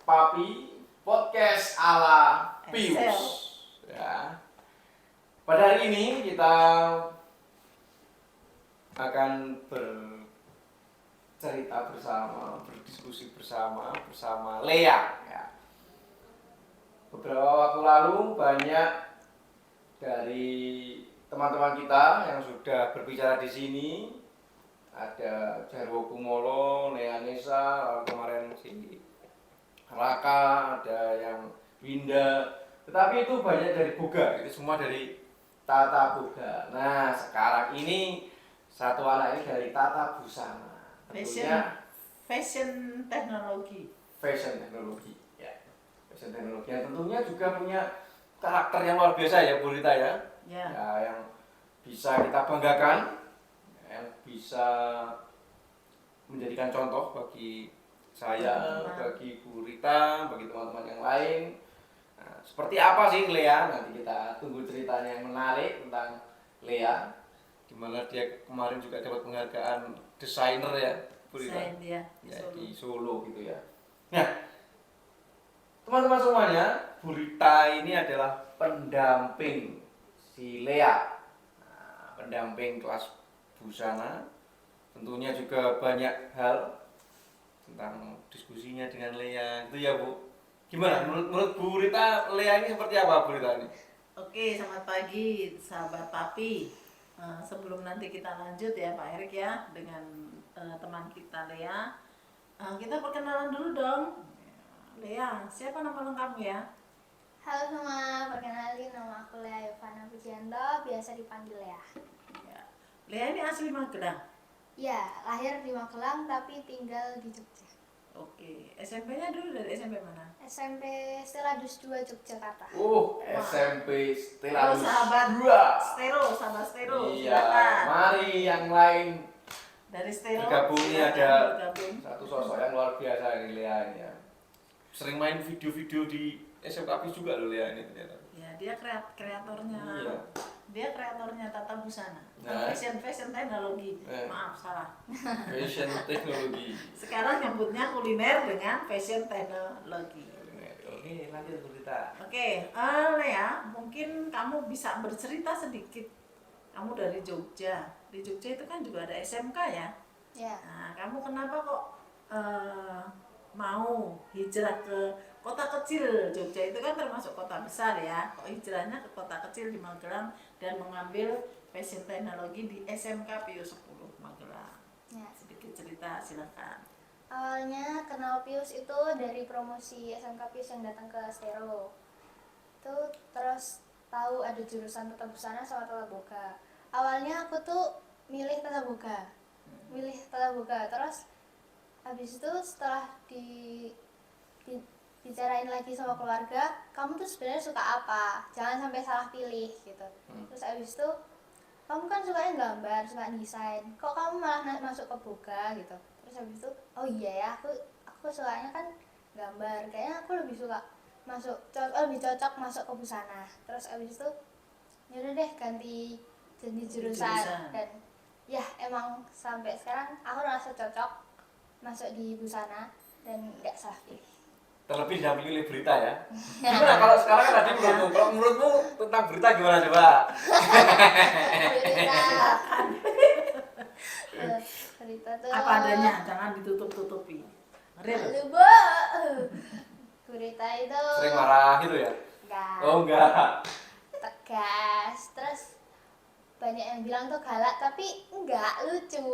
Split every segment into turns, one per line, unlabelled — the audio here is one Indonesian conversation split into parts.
Papi Podcast ala Pius. Ya. Pada hari ini kita akan bercerita bersama, berdiskusi bersama Lea. Ya. Beberapa waktu lalu banyak dari teman-teman kita yang sudah berbicara di sini. Ada Jarwo Kumolo, Lea Nesa, lalu kemarin si Raka, ada yang Winda, tetapi itu banyak dari Boga, itu semua dari Tata Boga. Nah, sekarang ini satu anak ini dari Tata Busana. Tentunya
fashion teknologi.
Ya. Fashion teknologi yang tentunya juga punya karakter yang luar biasa ya, Bu Rita ya.
Ya,
yang bisa kita banggakan, yang bisa menjadikan contoh bagi saya, bagi Bu Rita, bagi teman-teman yang lain. Nah, seperti apa sih Lea? Nanti kita tunggu ceritanya yang menarik tentang Lea, dimana dia kemarin juga dapat penghargaan desainer ya, Bu Rita.
ya,
Di Solo gitu ya. Nah, teman-teman semuanya, Bu Rita ini adalah pendamping si Lea, pendamping kelas busana. Tentunya juga banyak hal tentang diskusinya dengan Lea itu ya Bu. Gimana menurut Bu Rita, Lea ini seperti apa Bu Rita ini?
Oke, selamat pagi sahabat Papi. Sebelum nanti kita lanjut ya Pak Erik ya dengan teman kita Lea, kita perkenalan dulu dong. Lea, siapa nama lengkapmu ya?
Halo semua, perkenalin nama aku Lea Yovana Pujianto, biasa dipanggil Lea.
Ya. Lea ini asli Magelang.
Ya, lahir di Magelang tapi tinggal di Jogja.
Oke, SMP-nya dulu dari SMP mana?
SMP Steladus 2 Yogyakarta.
SMP Steladus
sahabat
2.
sahabat Stero.
Iya,
Silakan.
mari yang lain
Dari Stero
bergabung. Ini ada
bergabung.
satu sosok yang luar biasa ini Lea ini ya. Sering main video-video di SMK juga loh Lea ini ternyata.
Ya, dia kreatornya.
Iya.
Dia kreatornya Tata Busana.
Nah.
Fashion teknologi. Maaf, salah.
Fashion teknologi.
Sekarang nyebutnya kuliner dengan fashion teknologi.
Oke, lanjut Bu Rita.
Oke, Lea, mungkin kamu bisa bercerita sedikit. Kamu dari Jogja. Di Jogja itu kan juga ada SMK ya?
Ya.
Nah, kamu kenapa kok mau hijrah ke kota kecil? Jogja itu kan termasuk kota besar ya. Kok hijrahnya ke kota kecil di Magelang dan mengambil fashion teknologi di SMK Pius 10 Magelang?
Ya.
Sedikit cerita, silakan.
Awalnya kenal Pius itu dari promosi SMK Pius yang datang ke Stero. Itu terus tahu ada jurusan Tata Busana sama Tata Boga. Awalnya aku tuh milih Tata Boga. Terus habis itu setelah bicarain lagi sama keluarga, kamu tuh sebenarnya suka apa? Jangan sampai salah pilih gitu. Terus habis itu kamu kan sukanya gambar, suka desain. Kok kamu malah masuk ke Boga gitu? Terus habis itu, oh iya ya, aku sukanya kan gambar. Kayaknya aku lebih cocok masuk ke busana. Terus habis itu yaudah deh ganti jurusan. Dan ya emang sampai sekarang aku merasa cocok masuk di busana dan nggak salah pilih.
Terlebih didampingi oleh Berita ya. Gimana kalau sekarang kan tadi menurutmu? Kalau menurutmu tentang Berita gimana coba?
Berita tuh
Apa adanya, jangan ditutup-tutupi.
Lu Berita itu
Sering marah gitu ya?
enggak.
Oh enggak.
Tegas. Terus banyak yang bilang tuh galak tapi enggak, lucu.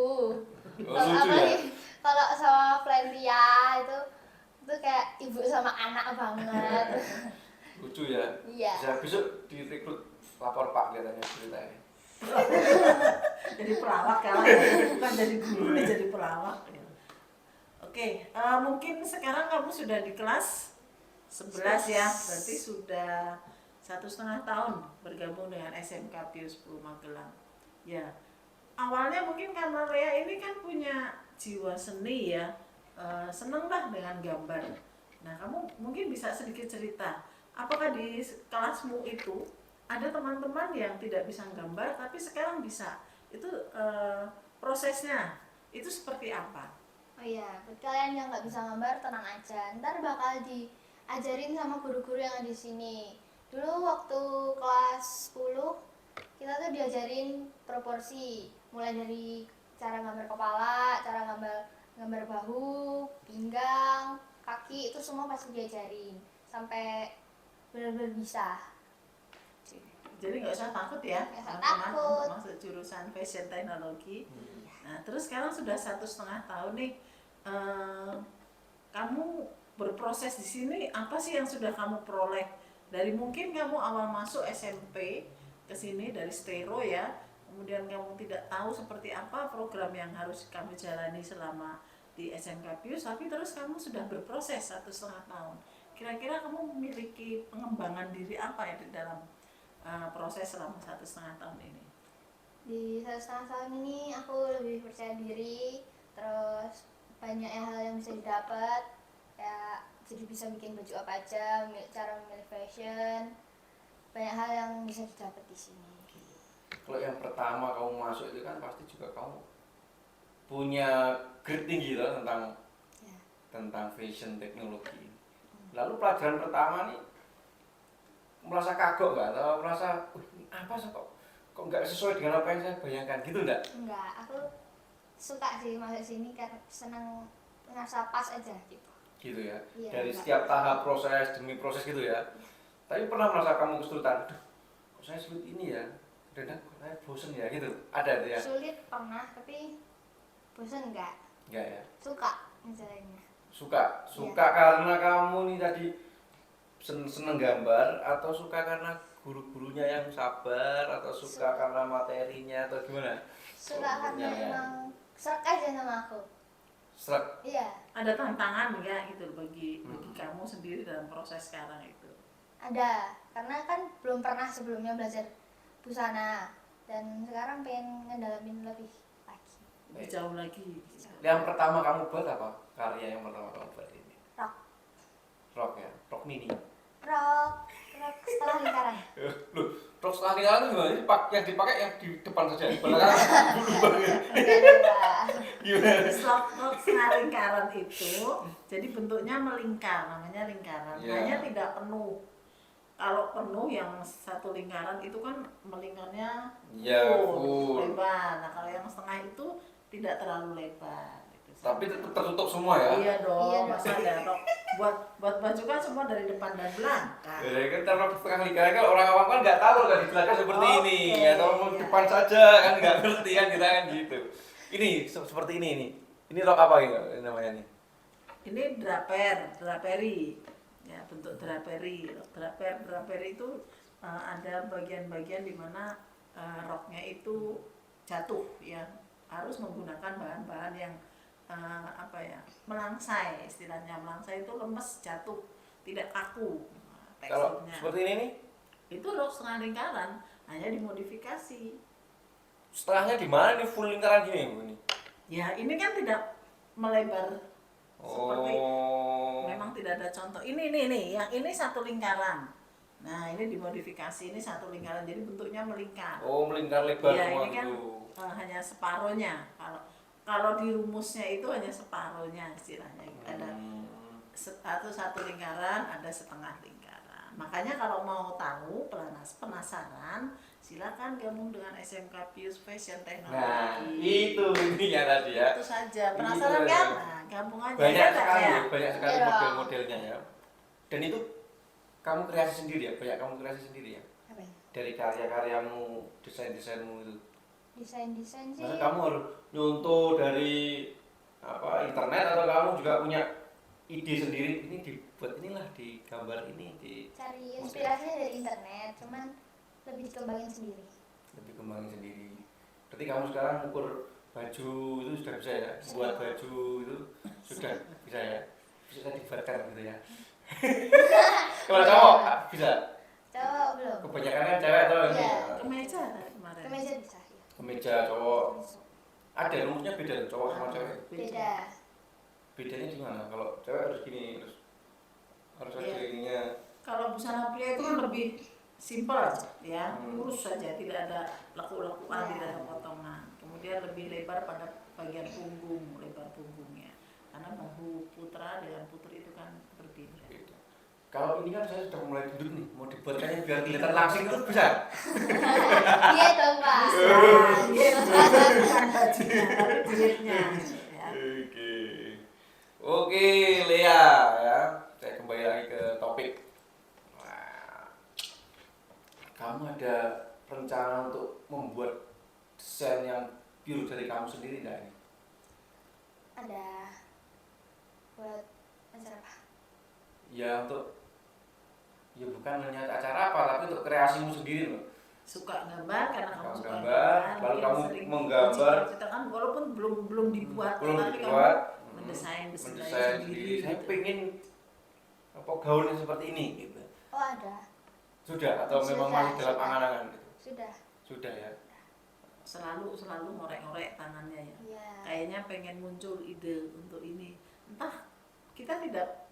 Lucu ya?
Kalau sama Flendia itu kayak ibu sama anak banget.
Lucu ya?
Iya.
Bisa besok direkrut lapor Pak katanya Berita ini.
Jadi pelawak ya, bukan jadi guru, jadi pelawak. Oke, mungkin sekarang kamu sudah di kelas 11 ya, berarti sudah 1,5 tahun bergabung dengan SMK Pius 10 Magelang. Ya, awalnya mungkin karena Lea ini kan punya jiwa seni ya, seneng lah dengan gambar. Nah, kamu mungkin bisa sedikit cerita, apakah di kelasmu itu ada teman-teman yang tidak bisa gambar tapi sekarang bisa? Itu prosesnya itu seperti apa?
Oh iya, buat kalian yang nggak bisa gambar tenang aja. Ntar bakal diajarin sama guru-guru yang ada di sini. Dulu waktu kelas 10 kita tuh diajarin proporsi, mulai dari cara gambar kepala, cara gambar bahu, pinggang, kaki itu semua pasti diajarin sampai benar-benar bisa.
Jadi nggak usah takut ya,
Nggak usah
teman-teman
takut.
untuk masuk jurusan fashion teknologi. Nah, terus sekarang sudah 1,5 tahun nih, kamu berproses di sini, apa sih yang sudah kamu peroleh? Dari mungkin kamu awal masuk SMP ke sini dari Stero ya, kemudian kamu tidak tahu seperti apa program yang harus kamu jalani selama di SMK Pius, tapi terus kamu sudah berproses 1,5 tahun. Kira-kira kamu memiliki pengembangan diri apa ya di dalam proses selama 1,5 tahun ini?
Di 1,5 tahun ini aku lebih percaya diri, terus banyak hal yang bisa didapat, ya jadi bisa bikin baju apa aja, cara memilih fashion, banyak hal yang bisa didapat di sini.
Kalau yang pertama kamu masuk itu kan pasti juga kamu punya grade tinggi lah
Ya.
tentang fashion teknologi. Lalu pelajaran pertama nih merasa kagok nggak? Atau merasa, ini apa sih kok nggak sesuai dengan apa yang saya bayangkan gitu enggak?
Enggak, aku suka sih masuk sini karena senang ngerasa pas aja gitu.
Gitu ya.
Iya,
Dari
enggak.
setiap tahap proses demi proses gitu ya. Tapi pernah merasa kamu kesulitan? Aduh, kok saya sulit ini ya? Dan kok saya bosen ya gitu. Ada itu ya?
Sulit pernah, tapi bosan enggak.
Enggak ya.
Suka misalnya.
Suka karena kamu nih tadi seneng gambar, atau suka karena guru-gurunya yang sabar, atau suka karena materinya, atau gimana?
Suka karena
Ya.
emang serak aja sama aku.
Serak.
Iya,
Ada tantangan ya gitu bagi kamu sendiri dalam proses sekarang itu?
ada. Karena kan belum pernah sebelumnya belajar busana dan sekarang pengen ngedalamin lebih lagi.
Lebih jauh lagi.
Yang pertama kamu buat apa? Karya yang pertama kamu buat ini?
Rock.
Rock ya? Rock mini?
Rock setengah lingkaran.
Loh, rok setengah lingkaran itu gimana? Yang dipakai yang di depan saja, di belakang berubah gitu.
Enggak ada.
Gimana?
Slot setengah lingkaran itu jadi bentuknya melingkar, namanya lingkaran.
Iya.
Hanya tidak penuh. Kalau penuh yang satu lingkaran itu kan melingkarnya
Ya,
full, lebar. Nah kalau yang setengah itu tidak terlalu lebar. Gitu.
tapi tetap tertutup semua ya?
Iya dong,
Iya dong.
masa ada rok. Buat baju kan semua dari depan dan belakang.
Ya kan rok setengah lingkaran kan orang awam kan nggak tahu kan di belakang seperti
Oke,
ini, atau mau
iya.
depan saja kan nggak ngerti kan kita kan gitu. Ini seperti ini nih. Ini rok apa ini namanya nih?
Ini draperi. Ya, bentuk draperi. Draperi itu ada bagian-bagian di mana roknya itu jatuh ya. Harus menggunakan bahan-bahan yang melangsai, istilahnya melangsai itu lemes, jatuh, tidak kaku.
Kalau
Teksturnya.
seperti ini nih,
Itu rok setengah lingkaran, hanya dimodifikasi.
setengahnya di mana nih, full lingkaran gini Bu, ini?
Ya, ini kan tidak melebar seperti
Oh.
memang tidak ada contoh. Ini yang ini satu lingkaran. Nah, ini dimodifikasi, ini satu lingkaran, jadi bentuknya melingkar.
Oh, melingkar lebar
Iya,
semua
ini kan
gitu.
hanya separohnya. Kalau di rumusnya itu hanya separohnya istilahnya. Ada satu lingkaran, ada setengah lingkaran. Makanya kalau mau tahu, penasaran, silakan gabung dengan SMK Pius Fashion Technology.
Nah, itu intinya tadi ya.
Itu saja. Penasaran
Itu,
kan?
ya.
Nah, gabung aja.
Banyak
Ya, Kak,
sekali,
ya?
banyak sekali
Iya.
model-modelnya ya. Dan itu kamu kreasi sendiri ya, banyak kamu kreasi sendiri ya.
Apa ya?
Dari karya-karyamu, desain-desainmu itu.
Desain sih.
Masa kamu harus nyontoh dari internet, atau kamu juga punya ide sendiri, ini dibuat inilah, di gambar ini, di
Cari inspirasinya dari internet, cuman lebih dikembangin sendiri.
lebih kembangin sendiri. Berarti kamu sekarang ukur baju itu sudah bisa ya, buat baju itu sudah bisa ya, bisa dibuatkan gitu ya. Kalau cowok bisa,
Cowok belum.
kebanyakan kan cewek atau ini
Iya.
Kemeja kemarin.
Kemeja bisa ya.
kemeja cowok. Ada rumusnya beda cowok sama cewek.
Beda.
Bedanya di mana? Kalau cewek harus gini, harus ada
Iya.
ininya.
Kalau busana pria itu kan lebih simpel ya, lurus saja, tidak ada lekuk-lekukan, tidak ada potongan. Kemudian lebih lebar pada bagian punggung, lebar punggungnya. karena bahu putra dengan putri itu kan berbeda.
Beda. Kalau ini kan saya sudah mulai gendut nih, mau dibuatkannya biar kelihatan langsing itu bisa.
Iya dong Pak.
Bukan bajunya, tapi dietnya. Ya.
Oke, Lea ya. Saya kembali lagi ke topik. Nah, kamu ada rencana untuk membuat desain yang pure dari kamu sendiri enggak ini?
Ada buat acara apa?
Ya untuk ya bukan hanya acara apa tapi untuk kreasimu sendiri loh.
Suka gambar karena kamu suka
Gambar, lalu
mungkin
kamu
sering
menggambar.
mencipta kan walaupun belum dibuat
Belum
tapi
dibuat,
kamu mendesain
sendiri. Saya
gitu.
pengen apa gaunnya seperti ini gitu.
Oh ada.
Sudah atau memang
Sudah,
masih dalam
sudah.
angan-angan gitu?
Sudah.
Sudah ya.
Selalu ngorek-ngorek tangannya ya.
Iya.
Kayaknya pengen muncul ide untuk ini. Entah kita tidak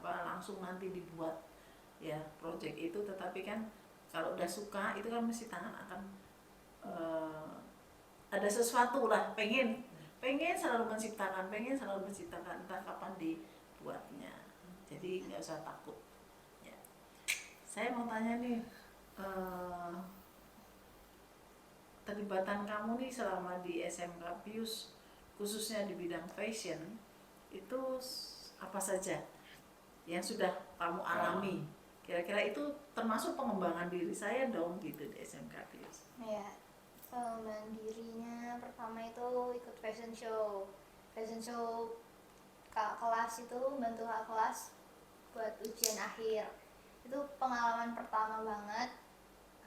langsung nanti dibuat ya project itu, tetapi kan kalau udah suka itu kan mesti tangan akan ada sesuatu lah, pengen selalu menciptakan entah kapan dibuatnya. Jadi nggak usah takut ya. Saya mau tanya nih, terlibatan kamu nih selama di SMK Pius khususnya di bidang fashion itu apa saja yang sudah kamu alami? Kira-kira itu termasuk pengembangan diri saya dong gitu di SMK Pius.
Iya. Pengembangan dirinya pertama itu ikut fashion show kakak kelas itu bantu kakak kelas buat ujian akhir. Itu pengalaman pertama banget.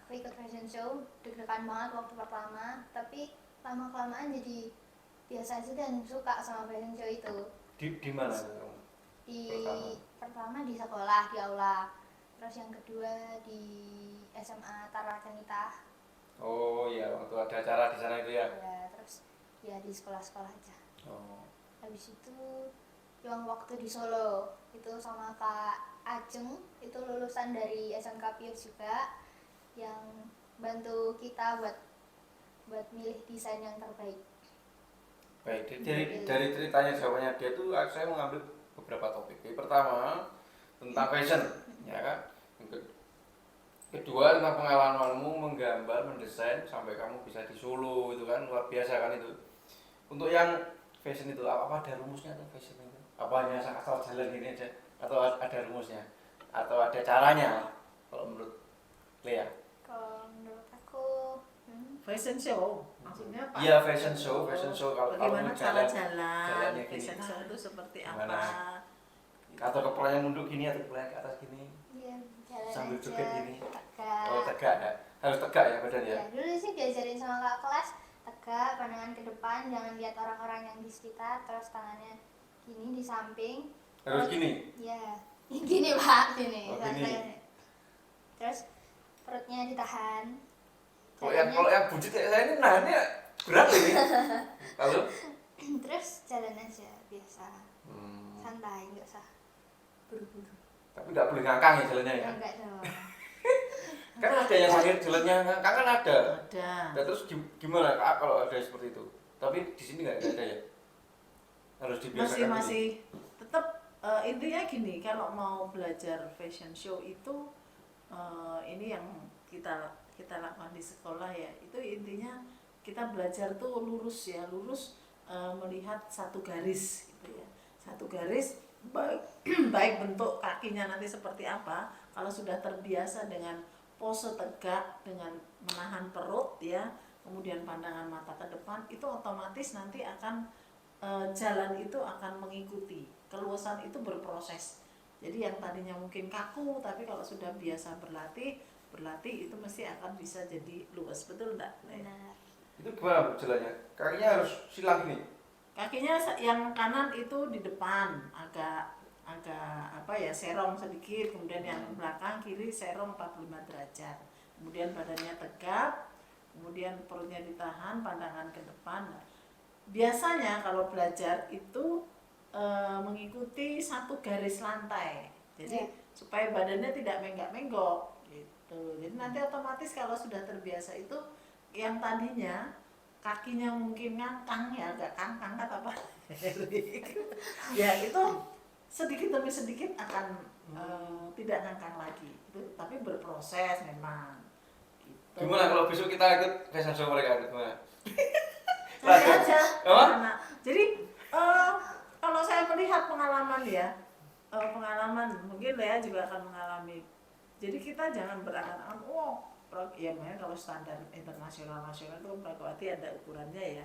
Aku ikut fashion show, deg-degan banget waktu pertama, tapi lama-kelamaan jadi biasa aja dan suka sama fashion show itu.
Di mana kamu?
Pertama di sekolah, di aula. Terus yang kedua di SMA Tarakanita.
Oh iya, waktu ada acara di sana itu ya.
Ya, terus ya di sekolah-sekolah aja.
Oh.
Habis itu yang waktu di Solo itu sama Kak Ajeng, itu lulusan dari SMK Pius juga, yang bantu kita buat milih desain yang terbaik.
Baik, dari ceritanya jawabannya dia tuh saya mengambil beberapa topik. Yang pertama tentang fashion, ya kan? Kedua tentang pengalamanmu menggambar, mendesain sampai kamu bisa di Solo itu kan luar biasa kan itu. Untuk yang fashion itu apa ada rumusnya tuh fashion itu? Apa hanya asal jalan gini aja atau ada rumusnya atau ada caranya kalau menurut Lea?
Kalau menurut aku
Fashion show maksudnya apa?
Iya fashion show kalau
bagaimana cara
jalannya gini.
fashion show itu seperti
Gimana?
apa?
Atau kepalanya nunduk gini atau kepalanya ke atas gini
iya jalan
sambil
aja
joget gini.
tegak.
Oh tegak ya, harus tegak ya badannya.
Ya, dulu sih diajarin sama kakak kelas tegak, pandangan ke depan, jangan lihat orang-orang yang di sekitar, terus tangannya gini di samping.
Harus gini.
Iya, gini Pak, gini.
Oh, gini.
Santai. Terus perutnya ditahan.
Kalau yang buncit kayak saya ini nahannya berat ini. Lalu?
Terus jalan aja biasa, santai, nggak usah buru-buru.
Tapi nggak boleh ngangkang ya jalannya ya.
Enggak dong.
Kan ada yang sakit jalannya ngangkang kan ada.
Ada.
Nah, terus gimana kalau ada seperti itu? Tapi di sini nggak ada ya. Harus dibiasakan.
Masih tetap intinya gini, kalau mau belajar fashion show itu ini yang kita lakukan di sekolah ya, itu intinya kita belajar tuh lurus melihat satu garis gitu ya, satu garis baik bentuk kakinya nanti seperti apa. Kalau sudah terbiasa dengan pose tegak dengan menahan perut ya, kemudian pandangan mata ke depan, itu otomatis nanti akan jalan itu akan mengikuti, keluasan itu berproses. Jadi yang tadinya mungkin kaku, tapi kalau sudah biasa berlatih itu mesti akan bisa jadi luas, betul enggak?
Benar.
Itu gimana jalannya? Kakinya harus silang gini.
Kakinya yang kanan itu di depan agak serong sedikit, kemudian yang belakang kiri serong 45 derajat. Kemudian badannya tegap, kemudian perutnya ditahan, pandangan ke depan. Nah, biasanya kalau belajar itu mengikuti satu garis lantai. Jadi supaya badannya tidak menggak-menggok gitu. Jadi nanti otomatis kalau sudah terbiasa itu yang tadinya kakinya mungkin ngangkang ya, agak kangkang kata Pak Erik. Ya itu sedikit demi sedikit akan tidak ngangkang lagi. Itu, tapi berproses memang. Gitu.
Gimana kalau besok kita ikut fashion show mereka gimana?
Cari aja.
Apa?
Karena, jadi kalau saya melihat pengalaman ya, pengalaman mungkin Lea juga akan mengalami. Jadi kita jangan berangan-angan, ya memang kalau standar internasional nasional itu Pragawati ada ukurannya ya.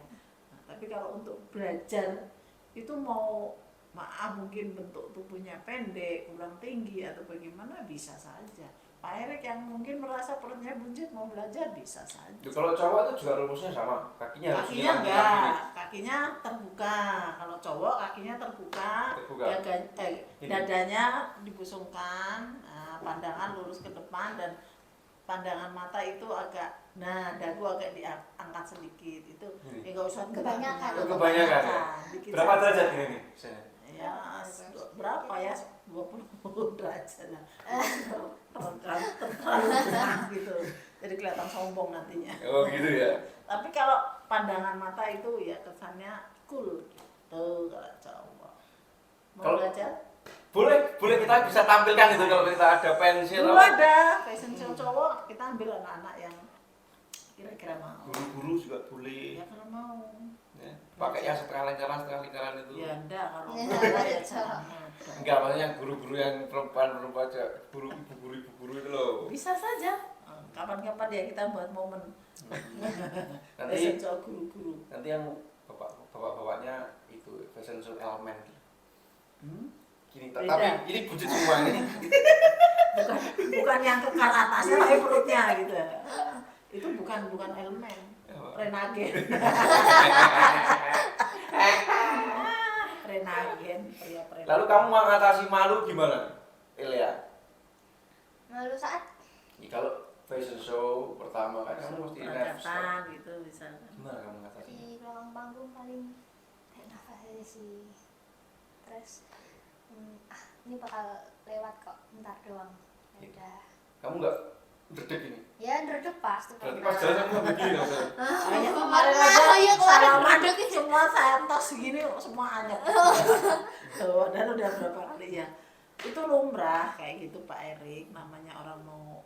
Nah, tapi kalau untuk belajar itu mau maaf mungkin bentuk tubuhnya pendek, kurang tinggi atau bagaimana bisa saja. Pak Erik yang mungkin merasa perutnya buncit mau belajar bisa saja.
Kalau cowok itu juga rumusnya sama, kakinya harus
Kakinya enggak, kakinya terbuka. Kalau cowok kakinya terbuka. Dadanya dibusungkan, pandangan lurus ke depan dan pandangan mata itu agak, dagu agak diangkat sedikit itu. Enggak usah
Kebanyakan.
Kebanyakan ya. Berapa derajat ini nih?
Ya, berapa ya? 20 derajat lah. Terlalu berat gitu. Jadi kelihatan sombong nantinya.
Oh gitu ya.
Tapi kalau pandangan mata itu ya kesannya cool gitu kalau cowok. Mau belajar?
Boleh kita bisa tampilkan itu kalau kita ada pensil.
Dulu ada fashion show cowok, kita ambil anak-anak yang kira-kira mau.
Guru-guru juga boleh.
Ya kalau mau.
Ya, pakai yang setengah lingkaran itu.
Ya enggak kalau
Ya,
mau.
enggak, ya, cowok.
Enggak, maksudnya guru-guru yang perempuan aja, ibu-guru itu loh.
Bisa saja. Kapan-kapan ya kita buat momen.
Nanti
Fashion show guru-guru.
nanti yang bapak-bapaknya itu fashion show elemen. Gini,
Beda.
tapi ini buncit semua ini.
bukan yang kekar atasnya tapi perutnya gitu. Itu bukan elemen. Renagen. Renagen, pria.
Lalu kamu mengatasi malu gimana, Elia?
Malu saat
Kalau fashion show pertama kan kamu mesti nervous.
Peradaban gitu misalnya.
Gimana kamu mengatasinya?
di belakang panggung paling kayak nafas aja sih. Terus ini bakal lewat kok, bentar doang. Ya udah.
Kamu nggak dredeg ini?
Ya dredeg pasti
Berarti
pernah.
pas jalan kamu begini dong.
Saya
kemarin
kemarin
aja
aja
kemarin
salaman
dredeg.
semua saya tos gini semua anyep. Tuh, dan udah berapa kali ya. Itu lumrah kayak gitu Pak Erik, namanya orang mau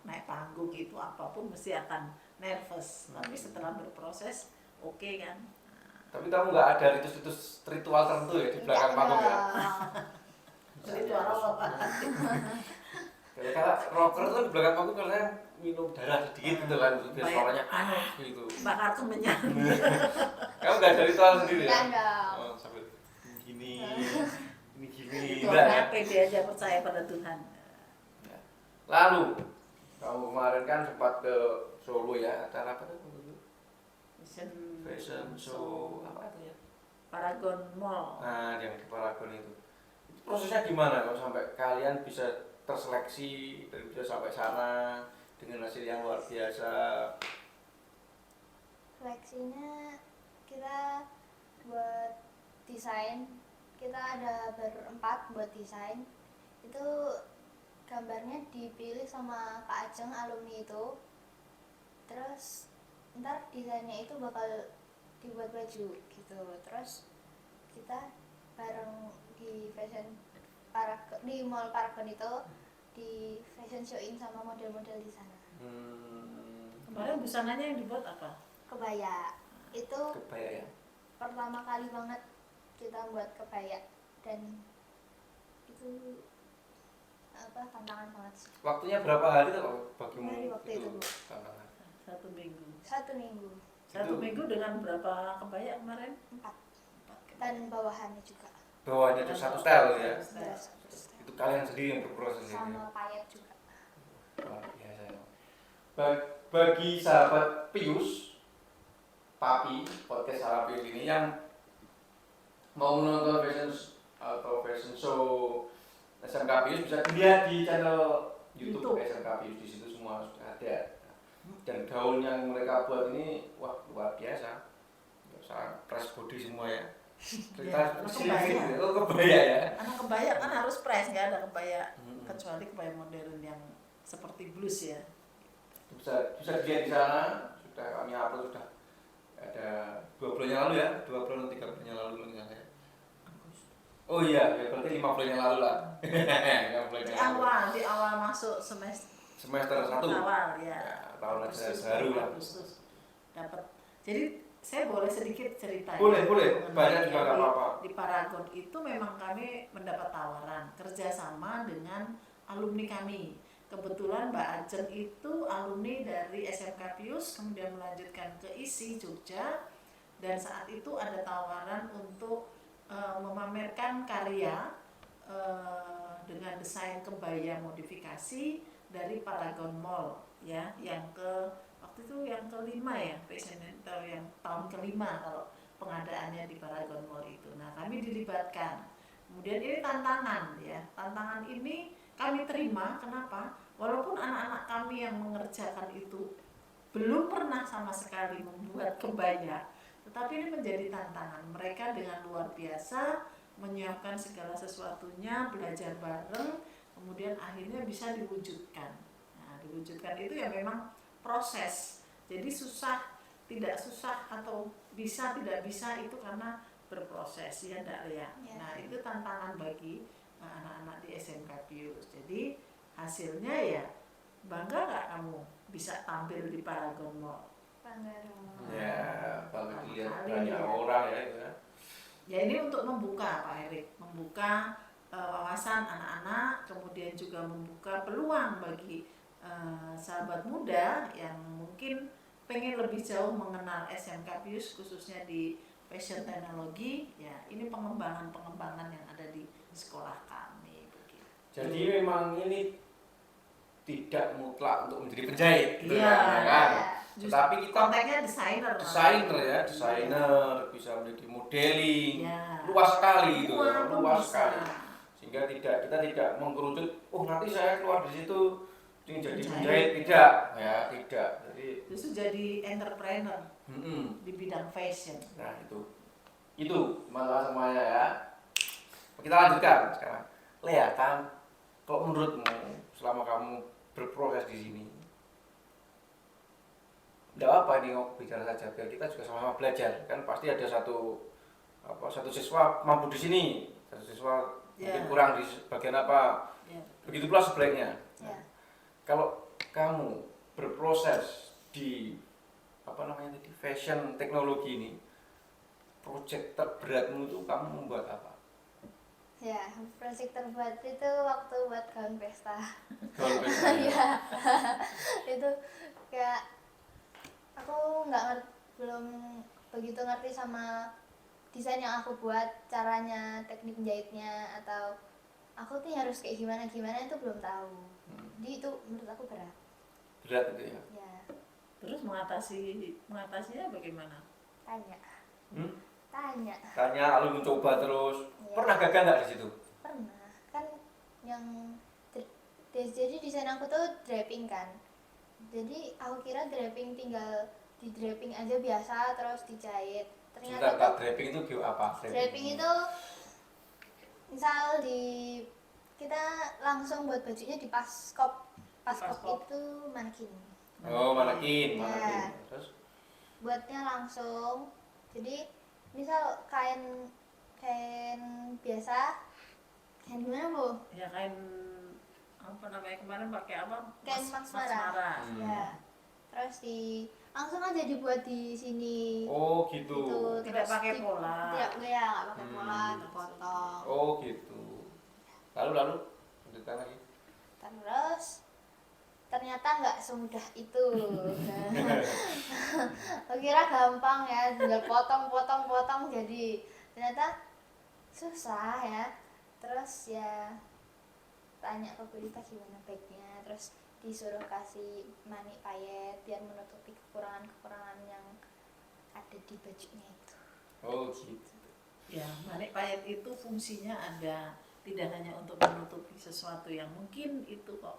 naik panggung itu apapun mesti akan nervous. Tapi setelah berproses oke kan.
Tapi kamu nggak ada ritus ritual tertentu ya di belakang panggung ya?
Ritual apa?
Kalau rocker tuh di belakang panggung karena minum darah sedikit gitu kan, biar suaranya gitu.
Bakar kemenyan.
Kamu nggak ada ritual sendiri ya?
Nggak ada.
Oh, sambil gini, ini gini.
Itu orangnya pede aja percaya pada Tuhan.
Lalu kamu kemarin kan sempat ke Solo ya, acara apa tuh? Fashion show apa itu ya?
Paragon Mall.
Nah, yang di Paragon itu prosesnya gimana kalau sampai kalian bisa terseleksi dan bisa sampai sana dengan hasil yang luar biasa?
Seleksinya kita buat desain, kita ada berempat buat desain. Itu gambarnya dipilih sama Kak Ajeng alumni itu. Terus ntar desainnya itu bakal dibuat baju gitu. Terus kita bareng di di mall Paragon itu di fashion showin sama model-model di sana.
Kemarin busananya yang dibuat apa?
Kebaya itu
Kebaya ya?
pertama kali banget kita buat kebaya dan itu tantangan banget sih.
Waktunya berapa hari tuh bagimu
Hari waktu itu, Bu.
tantangan?
1 minggu.
1 minggu.
1 minggu dengan berapa kebaya kemarin?
4 dan bawahannya juga.
Bawahnya itu satu style ya?
Ya, satu style.
Itu kalian sendiri yang berproses ini?
Sama payet juga.
Luar biasa ya. Bagi sahabat Pius, Papi, podcast Sahabat Pius ini yang mau menonton fashion show SMK Pius bisa dilihat di channel YouTube SMK Pius, di situ semua sudah ada. Dan gaun yang mereka buat ini wah luar biasa. Sangat press body semua ya. Kita
kebaya.
Kebaya ya.
Anak kebaya kan harus press, nggak ada kebaya kecuali kebaya modern yang seperti blus ya.
Bisa dilihat di sana, sudah kami upload sudah ada 2 bulan yang lalu ya, 2 bulan atau 3 bulan yang lalu kalau nggak salah ya. Oh iya, ya berarti 5 bulan yang lalu lah. 5 bulan
Di
yang lalu.
awal masuk semester
Semester 1.
awal
Ya,
ya.
tahun ajaran
Agustus,
baru lah.
Agustus dapat. Jadi saya boleh sedikit cerita ya?
Boleh,
Mengenai
banyak juga
yang
nggak apa-apa.
Di Paragon itu memang kami mendapat tawaran kerjasama dengan alumni kami. Kebetulan Mbak Ajeng itu alumni dari SMK Pius, kemudian melanjutkan ke ISI Jogja, dan saat itu ada tawaran untuk memamerkan karya dengan desain kebaya modifikasi dari Paragon Mall ya, yang waktu itu yang kelima ya, fashion atau yang tahun kelima kalau pengadaannya di Paragon Mall itu. Nah, kami dilibatkan. Kemudian ini tantangan ya. Tantangan ini kami terima, kenapa? Walaupun anak-anak kami yang mengerjakan itu belum pernah sama sekali membuat kebaya, tetapi ini menjadi tantangan. Mereka dengan luar biasa menyiapkan segala sesuatunya, belajar bareng, kemudian akhirnya bisa diwujudkan. Nah, diwujudkan itu ya memang proses. Jadi tidak susah atau bisa tidak bisa itu karena berproses ya Ndak Lea. Nah, itu tantangan bagi anak-anak di SMK Pius. Jadi hasilnya ya bangga nggak kamu bisa tampil di Paragon Mall?
Bangga dong.
Ya, kalau dilihat
Kali
banyak
ya.
orang ya itu ya.
Ya ini untuk membuka Pak Erik, membuka wawasan anak-anak, kemudian juga membuka peluang bagi sahabat muda yang mungkin pengen lebih jauh mengenal SMK Pius khususnya di fashion teknologi. Ya ini pengembangan yang ada di sekolah kami begitu.
Jadi memang ini tidak mutlak untuk menjadi penjahit gitu
Iya,
kan.
Just
Tetapi kita
konteksnya desainer
desainer, bisa menjadi modeling,
ya.
luas sekali itu,
Semua pun
luas
bisa.
sekali. Sehingga kita tidak mengkerucut, nanti saya keluar di situ ingin jadi penjahit, tidak, ya tidak. Jadi
Justru jadi entrepreneur di bidang fashion.
Nah itu masalah semuanya ya. Kita lanjutkan sekarang. Lea, kan kalau menurutmu selama kamu berproses di sini, tidak apa ini bicara saja biar kita juga sama-sama belajar. Kan pasti ada satu siswa mampu di sini, satu siswa mungkin kurang di bagian apa. Begitu pula sebaliknya. Nah, kalau kamu berproses di fashion teknologi ini, proyek terberatmu itu kamu membuat apa?
Ya, proyek terberat itu waktu buat gaun pesta.
Gaun pesta.
Ya. Itu kayak aku belum begitu ngerti sama desain yang aku buat, caranya, teknik jahitnya, atau aku tuh harus kayak gimana itu belum tahu. Jadi itu menurut aku berat.
Berat itu ya.
Ya.
Terus mengatasinya bagaimana?
Tanya
lalu mencoba terus.
Ya.
Pernah gagal nggak di situ?
Pernah. Kan yang jadi desain aku tuh draping kan. Jadi aku kira draping tinggal di draping aja biasa terus dijahit. Ternyata
Sebentar, draping itu apa?
Draping itu misal kita langsung buat bajunya di paskop itu manekin.
Oh, manekin.
Ya.
Terus
Buatnya langsung. Jadi misal kain biasa, kain gimana Bu?
Ya kain apa namanya kemarin pakai apa?
Kain maksmara. Ya. Terus langsung aja dibuat di sini.
Oh gitu.
Tidak pakai pola.
Tidak, ya nggak pakai pola, dipotong.
Oh gitu. Lalu lanjutkan lagi.
Terus ternyata nggak semudah itu. Aku kira gampang ya, tinggal potong jadi ternyata susah ya. Terus ya tanya ke Bu Rita gimana baiknya, terus disuruh kasih manik payet biar menutupi kekurangan yang ada di bajunya itu.
Oh gitu.
Ya, manik payet itu fungsinya ada tidak hanya untuk menutupi sesuatu yang mungkin itu kok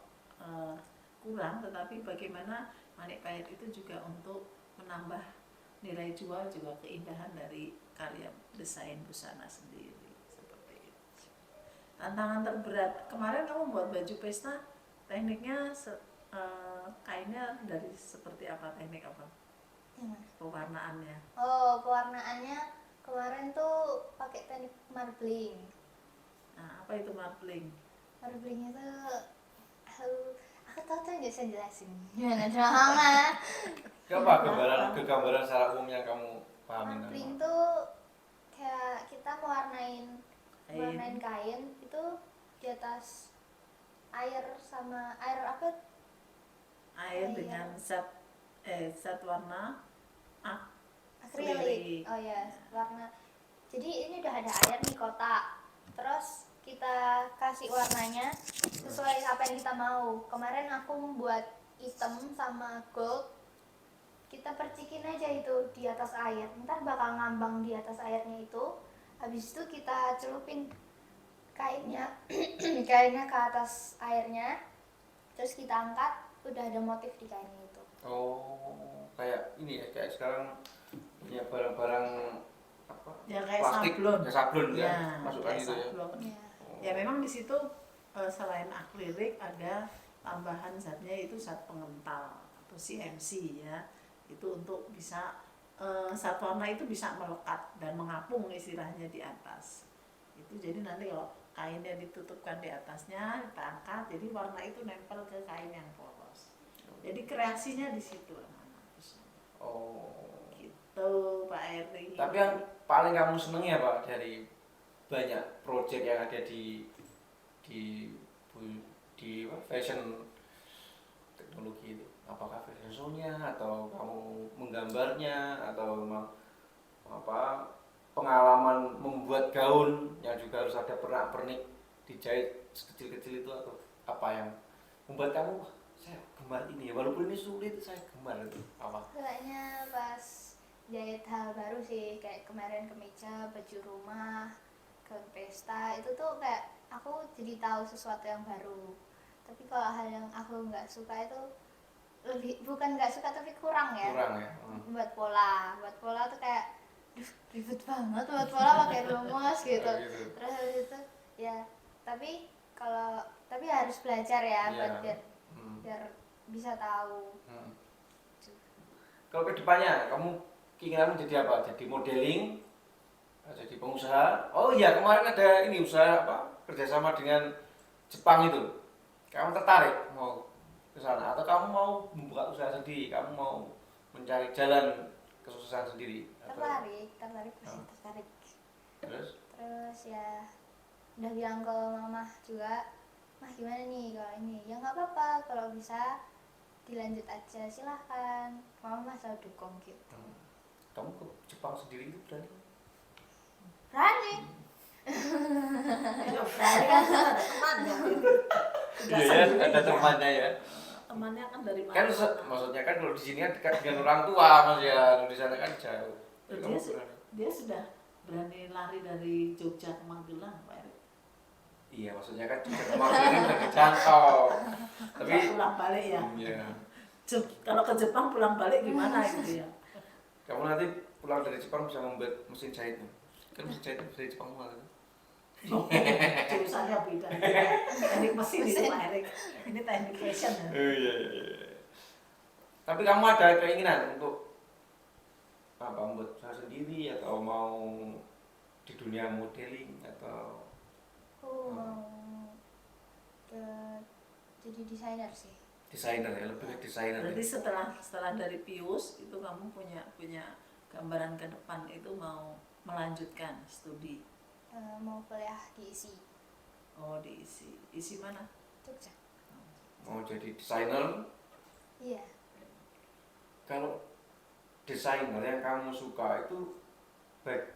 kurang, tetapi bagaimana manik payet itu juga untuk menambah nilai jual, juga keindahan dari karya desain busana sendiri seperti itu. Tantangan terberat kemarin kamu buat baju pesta, tekniknya kainnya dari seperti apa, teknik apa?
Yang mana?
pewarnaannya?
Oh, pewarnaannya kemarin tuh pakai teknik marbling.
Nah, apa itu marbling?
Marbling itu aku tahu tuh nggak bisa jelasin gimana doang.
Apa gambaran secara umum yang kamu pahamin?
Marbling tuh kayak kita mewarnain kain itu di atas air sama air apa?
Air dengan zat warna
Akrilik. Oh ya, warna. Jadi ini udah ada air nih kotak. Terus kita kasih warnanya sesuai apa yang kita mau. Kemarin aku membuat hitam sama gold. Kita percikin aja itu di atas air. Ntar bakal ngambang di atas airnya itu. Habis itu kita celupin kainnya kainnya ke atas airnya. Terus kita angkat, udah ada motif di kainnya itu.
Oh, kayak ini ya, kayak sekarang ya barang-barang apa?
Ya kayak
plastik,
sablon.
ya sablon ya,
Ya,
masukkan
kayak
itu ya.
sablon.
Ya.
Ya memang di situ selain akrilik ada tambahan zatnya itu zat pengental atau CMC ya. Itu untuk bisa zat warna itu bisa melekat dan mengapung istilahnya di atas. Itu jadi nanti kalau kainnya ditutupkan di atasnya, kita angkat, jadi warna itu nempel ke kain yang polos. Jadi kreasinya di situ anak-anak.
Oh.
Gitu Pak Eri.
Tapi yang paling kamu senengi apa dari banyak project yang ada di fashion teknologi itu? Apakah fashion show-nya atau kamu menggambarnya atau memang apa pengalaman membuat gaun yang juga harus ada pernak-pernik dijahit sekecil-kecil itu atau apa yang membuat kamu "Wah, saya gemar ini ya walaupun ini sulit saya gemar itu apa?"
Kayaknya pas jahit hal baru sih, kayak kemarin kemeja, baju rumah, ke pesta, itu tuh kayak aku jadi tahu sesuatu yang baru. Tapi kalau hal yang aku nggak suka itu lebih, bukan nggak suka tapi kurang ya.
Kurang ya.
Buat pola tuh kayak ribet banget buat pola pakai rumus gitu.
Oh, gitu.
Terus habis itu ya, tapi harus belajar ya,
Iya.
buat biar bisa tahu.
Kalau kedepannya kamu keinginanmu jadi apa? Jadi modeling? Jadi pengusaha? Oh iya, kemarin ada ini usaha apa? Kerjasama dengan Jepang itu. Kamu tertarik mau ke sana atau kamu mau membuka usaha sendiri? Kamu mau mencari jalan kesuksesan sendiri? Atau...
tertarik pasti tertarik.
Terus
Ya udah bilang ke mama juga, mah gimana nih kalau ini, ya nggak apa-apa, kalau bisa dilanjut aja silahkan, mama selalu dukung gitu.
kamu ke Jepang sendiri itu berani?
Berani.
Ya, berani kan ada temannya.
Iya, ada temannya ya.
Temannya kan dari mana?
Kan maksudnya kan kalau di sini kan dekat dengan orang tua Mas ya, di sana kan jauh. Jadi kamu berani.
Dia sudah berani lari dari Jogja ke Magelang, Pak Erik.
Iya, maksudnya kan juga kemarin ini udah dijangkau. Tapi
pulang balik ya.
iya.
Kalau ke Jepang pulang balik gimana gitu ya?
Kamu nanti pulang dari Jepang bisa membuat mesin jahit. Kan mesin jahit dari Jepang malah.
Jurusannya beda. Teknik mesin itu Pak Erik. Ini teknik fashion ya.
Iya. Tapi kamu ada keinginan untuk apa membuat usaha sendiri atau mau di dunia modeling atau
Aku mau jadi desainer sih.
desainer ya, lebih ke desainer.
Berarti
Ya?
setelah dari Pius itu kamu punya gambaran ke depan itu mau melanjutkan studi.
Mau kuliah di ISI.
Oh, di isi mana?
Jogja.
Mau jadi desainer.
Iya.
Kalau desainer yang kamu suka itu baik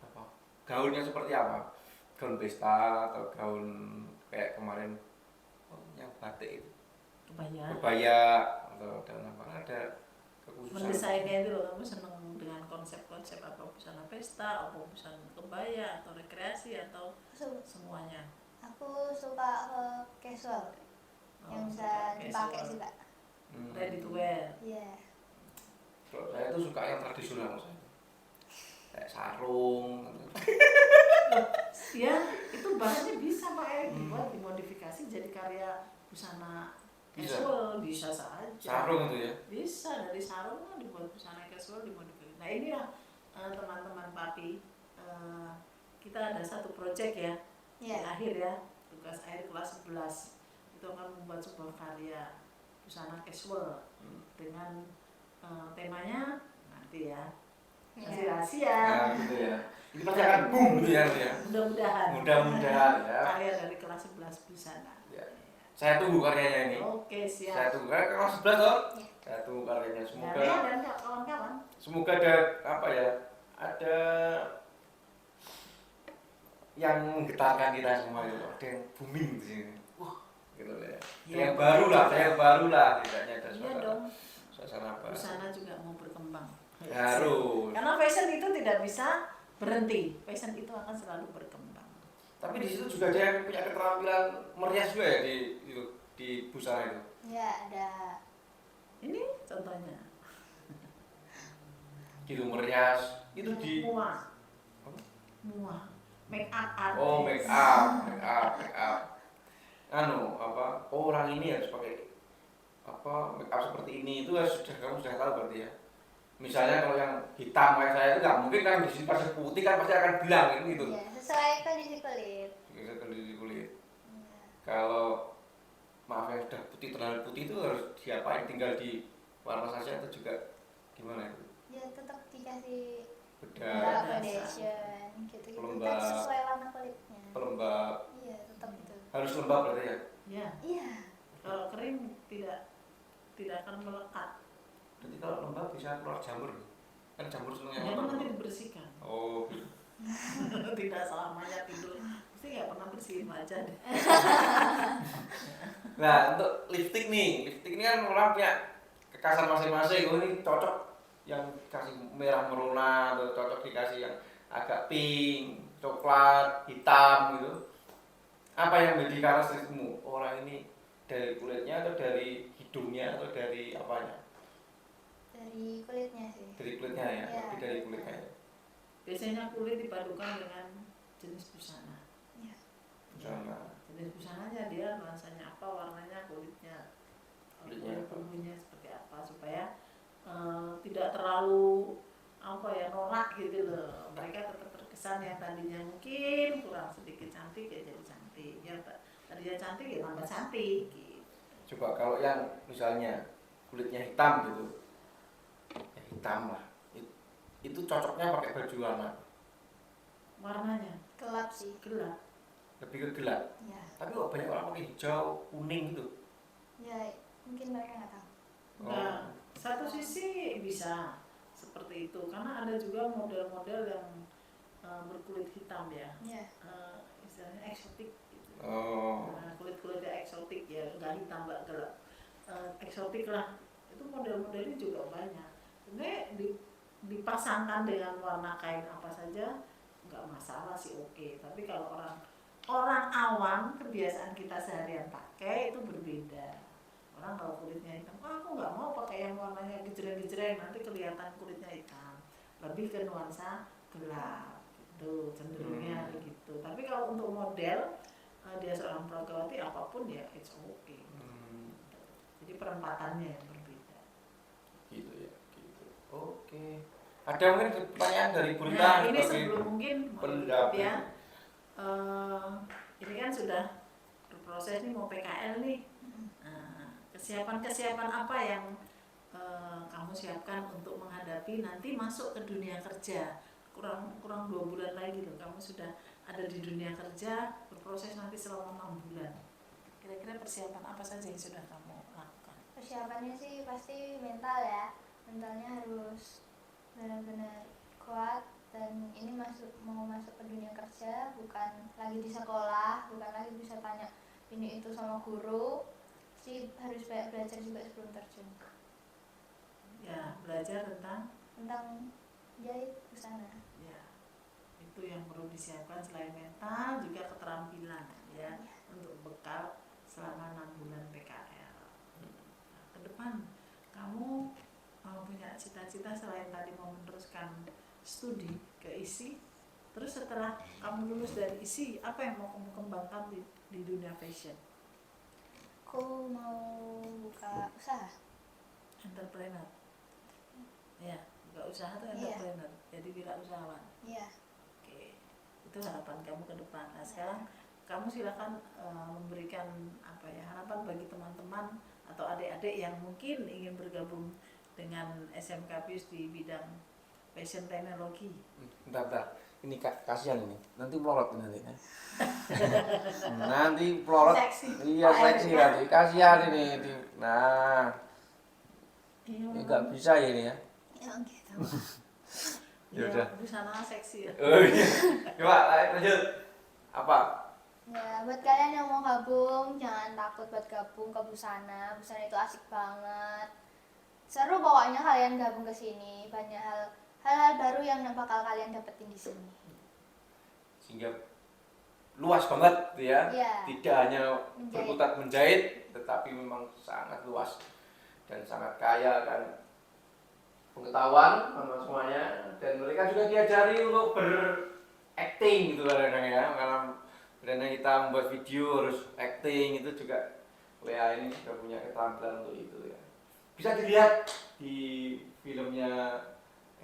apa? Gaunnya seperti apa? Gaun pesta atau gaun kayak kemarin yang batik itu? Kebaya atau gaun apa? Ada kekhususan?
Mendesainnya itu loh, kamu seneng dengan konsep-konsep apa busana pesta, apa busana kebaya atau rekreasi atau semuanya?
Aku suka casual, yang bisa dipakai juga.
Ready to wear.
Iya.
Kalau saya tuh suka yang tradisional saya. Kayak sarung.
Ya, itu bahannya bisa Pak Erik dibuat dimodifikasi jadi karya busana
Bisa.
casual bisa saja.
Sarung itu ya.
Bisa, dari sarung kan dibuat busana casual dimodifikasi. Nah inilah teman-teman Papi, kita ada satu proyek ya di
Iya.
akhir ya, tugas akhir kelas 11 itu akan membuat sebuah karya busana casual dengan temanya nanti ya, masih rahasia.
Nah, gitu ya. Ini pasti akan boom gitu ya.
Mudah-mudahan
Mudah-mudahan ya.
karya dari kelas 11 busana.
Ya. Saya tunggu karyanya ini.
Oke, siap.
Saya tunggu karya kelas 11 toh.
Iya.
Saya tunggu karyanya. Semoga
Dalia dan kawan-kawan.
semoga ada apa ya? Ada yang menggetarkan kita semua itu. Ada yang booming di sini. Wah, gitu ya. Ada yang baru lah, tidaknya ada
Iya dong.
suasana baru.
Busana juga mau berkembang.
Harus.
Karena fashion itu tidak bisa berhenti. Fashion itu akan selalu berkembang.
Tapi di situ juga ada yang punya keterampilan merias juga ya di busana itu.
Ya, ada.
Ini contohnya.
Gitu merias itu di
Muah.
apa?
Muah. Make up artist.
Oh, make up. Anu, apa? Oh, orang ini harus pakai apa? Make up seperti ini itu kamu sudah tahu berarti ya. Misalnya kalau yang hitam kayak saya itu nggak mungkin kan di sini pasti putih kan pasti akan bilang gitu.
Ya, sesuai kondisi kulit.
Bisa kondisi kulit.
Ya.
Kalau maaf yang sudah putih terlalu putih itu harus diapain? Tinggal di warna saja atau juga gimana itu?
Ya, tetap dikasih
Bedak,
foundation gitu-gitu.
Pelembab.
Kan sesuai warna kulitnya.
pelembab,
Iya, tetap itu.
harus lembab berarti ya.
Ya.
Iya.
Kalau kering tidak akan melekat.
Berarti kalau lembab bisa keluar jamur. Kan jamur seneng yang
Ya
lembab.
nanti dibersihkan.
Oh,
Tidak selamanya tidur. Mesti nggak pernah bersihin wajah deh.
nah untuk lipstick ini kan orang punya kekasan masing-masing. Oh ini cocok yang dikasih merah merona atau cocok dikasih yang agak pink, coklat, hitam gitu. Apa yang menjadi karakteristikmu? Orang ini dari kulitnya atau dari hidungnya atau dari apanya?
Dari kulitnya sih.
Dari kulitnya ya,
Iya.
lebih dari kulitnya ya.
Biasanya kulit dipadukan dengan jenis busana.
Iya.
Misalnya
Jenis busananya dia nuansanya apa, warnanya, kulitnya
Kulitnya apa?
bumbunya seperti apa supaya tidak terlalu apa ya norak gitu loh. Mereka tetap terkesan yang tadinya mungkin kurang sedikit cantik ya jadi cantik, ya tadinya cantik ya tambah cantik gitu.
coba kalau yang misalnya kulitnya hitam gitu, ya hitam lah. Itu cocoknya pakai baju warna
Warnanya
Gelap sih.
gelap.
lebih ke gelap.
Ya.
Tapi kok banyak orang pakai hijau, kuning gitu.
Ya, mungkin mereka nggak tahu.
Nah, satu sisi bisa seperti itu karena ada juga model-model yang berkulit hitam ya,
Iya.
istilahnya eksotik gitu.
Oh.
Nah, kulit-kulitnya eksotik ya, nggak hitam nggak gelap, eksotik lah. Itu model-modelnya juga banyak. Sebenarnya dipasangkan dengan warna kain apa saja nggak masalah sih, oke. Tapi kalau orang awam kebiasaan kita seharian pakai itu berbeda. Orang kalau kulitnya hitam, aku nggak mau pakai yang warnanya gejreng-gejreng, nanti kelihatan kulitnya hitam. Lebih ke nuansa gelap gitu cenderungnya gitu. Tapi kalau untuk model dia seorang pragawati apapun ya it's okay. Jadi perempatannya yang berbeda.
Gitu ya, gitu. Oke. Ada mungkin pertanyaan dari Bu Rita?
Nah ini
sebagai
sebelum mungkin
pendamping.
ya, ini kan sudah berproses nih mau PKL nih. Kesiapan apa yang kamu siapkan untuk menghadapi nanti masuk ke dunia kerja? Kurang 2 bulan lagi loh, kamu sudah ada di dunia kerja, berproses nanti selama 6 bulan. Kira-kira persiapan apa saja yang sudah kamu lakukan?
Persiapannya sih pasti mental ya. Mentalnya harus benar-benar kuat, dan ini mau masuk ke dunia kerja, bukan lagi di sekolah, bukan lagi bisa tanya ini itu sama guru. Sih harus banyak belajar juga sebelum terjun.
Ya, belajar tentang
Jahit busana.
ya, itu yang perlu disiapkan selain mental juga keterampilan ya, untuk bekal selama 6 bulan PKL. Nah, ke depan kamu punya cita-cita selain tadi mau meneruskan studi ke ISI, terus setelah kamu lulus dari ISI apa yang mau kamu kembangkan di dunia fashion?
Aku mau buka usaha.
Entrepreneur. Ya, buka usaha tuh
Iya.
entrepreneur. Jadi wirausahawan.
Iya.
Oke. Itu harapan kamu ke depan. Nah, sekarang kamu silakan memberikan apa ya, harapan bagi teman-teman atau adik-adik yang mungkin ingin bergabung dengan SMK Pius di bidang fashion teknologi.
Bentar. Ini kasihan ini. Nanti pelorot nanti. Nanti pelorot.
Seksi.
Iya, seksi nanti. Kasihan ini. Nah,
Iya,
ini nggak bisa ya ini ya.
Ya gitu.
Ya
iya,
udah.
busana seksi ya.
Oh iya. Coba lanjut. Apa?
Ya, buat kalian yang mau gabung, jangan takut buat gabung ke busana. Busana itu asik banget. Seru pokoknya kalian gabung ke sini. Banyak hal-hal baru yang bakal kalian dapetin di sini.
Sehingga luas banget tuh ya.
Iya.
Tidak hanya
Menjahit.
berkutat menjahit, tetapi memang sangat luas dan sangat kaya kan pengetahuan teman semuanya, dan mereka juga diajari untuk berakting gitu kadang-kadang ya, karena kita membuat video harus acting, itu juga Lea ini sudah punya keterampilan untuk itu ya. Bisa dilihat di filmnya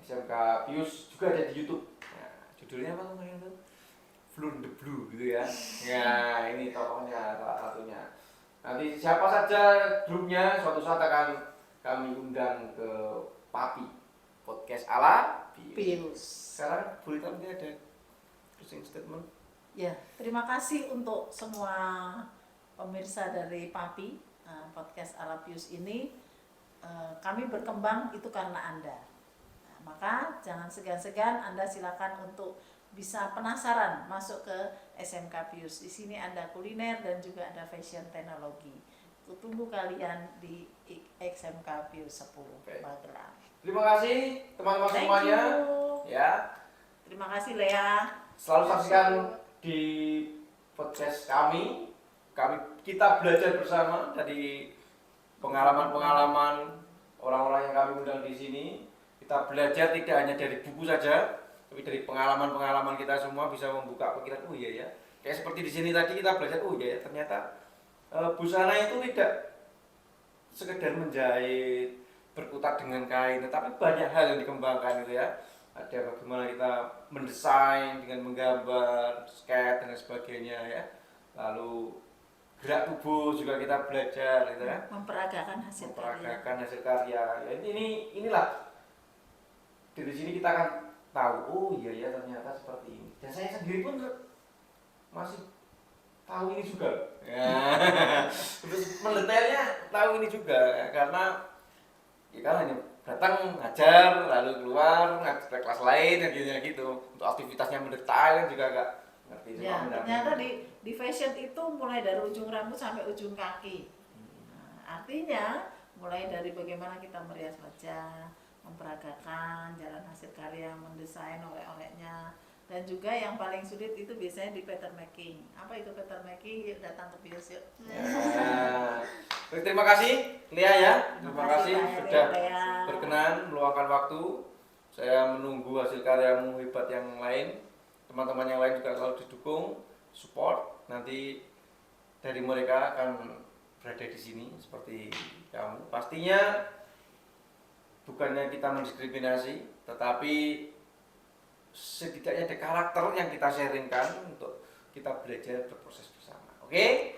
SMK Pius, juga ada di YouTube. Nah, judulnya apa namanya itu? Fleur de Blue gitu ya. Ya, ini tokohnya salah satunya. Nanti siapa saja grupnya suatu saat akan kami undang ke Papi Podcast ala
Pius.
Sekarang boleh kami ada closing statement.
Ya, terima kasih untuk semua pemirsa dari Papi Podcast ala Pius ini. Kami berkembang itu karena Anda. Nah, maka jangan segan-segan, Anda silakan untuk bisa penasaran masuk ke SMK Pius. Di sini ada kuliner dan juga ada fashion teknologi. Tunggu kalian di SMK Pius 10 Magelang.
Terima kasih teman-teman
Thank
semuanya.
you.
Ya,
Terima kasih Lea.
selalu saksikan di podcast kami. Kita belajar bersama dari pengalaman-pengalaman orang-orang yang kami undang di sini. Kita belajar tidak hanya dari buku saja, tapi dari pengalaman-pengalaman kita semua bisa membuka pikiran. Oh iya ya, kayak seperti di sini tadi kita belajar. Oh iya ya, ternyata busana itu tidak sekedar menjahit, berkutat dengan kain, tetapi banyak hal yang dikembangkan gitu ya. Ada bagaimana kita mendesain dengan menggambar, sketch dan sebagainya ya. Lalu gerak tubuh juga kita belajar gitu ya.
Memperagakan hasil karya.
Memperagakan hasil karya. Ya, inilah dari sini kita akan tahu, oh iya ya ternyata seperti ini. Dan saya sendiri pun masih tahu ini juga. Ya. Terus mendetailnya tahu ini juga karena ya kan hanya datang ngajar lalu keluar ngajar kelas lain gitu. Untuk aktivitasnya mendetail kan juga agak ngerti.
Ya, ternyata di fashion itu mulai dari ujung rambut sampai ujung kaki. Nah, artinya mulai dari bagaimana kita merias wajah, memperagakan jalan hasil karya, mendesain oleh-olehnya, dan juga yang paling sulit itu biasanya di pattern making. Apa itu pattern making? Yuk datang ke Pius yuk.
Ya. Terima kasih Lea ya. Terima kasih
Pak
sudah
Lea.
berkenan meluangkan waktu. Saya menunggu hasil karyamu hebat yang lain. Teman-teman yang lain juga selalu didukung, support. Nanti dari mereka akan berada di sini seperti kamu. Pastinya bukannya kita mendiskriminasi, tetapi setidaknya ada karakter yang kita sharingkan untuk kita belajar berproses bersama. Oke?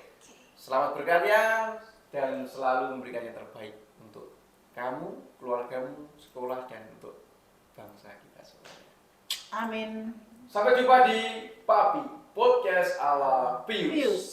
Selamat berkarya dan selalu memberikan yang terbaik untuk kamu, keluargamu, sekolah, dan untuk bangsa kita semuanya.
Amin.
Sampai jumpa di Papi Podcast ala Pius.
Pius.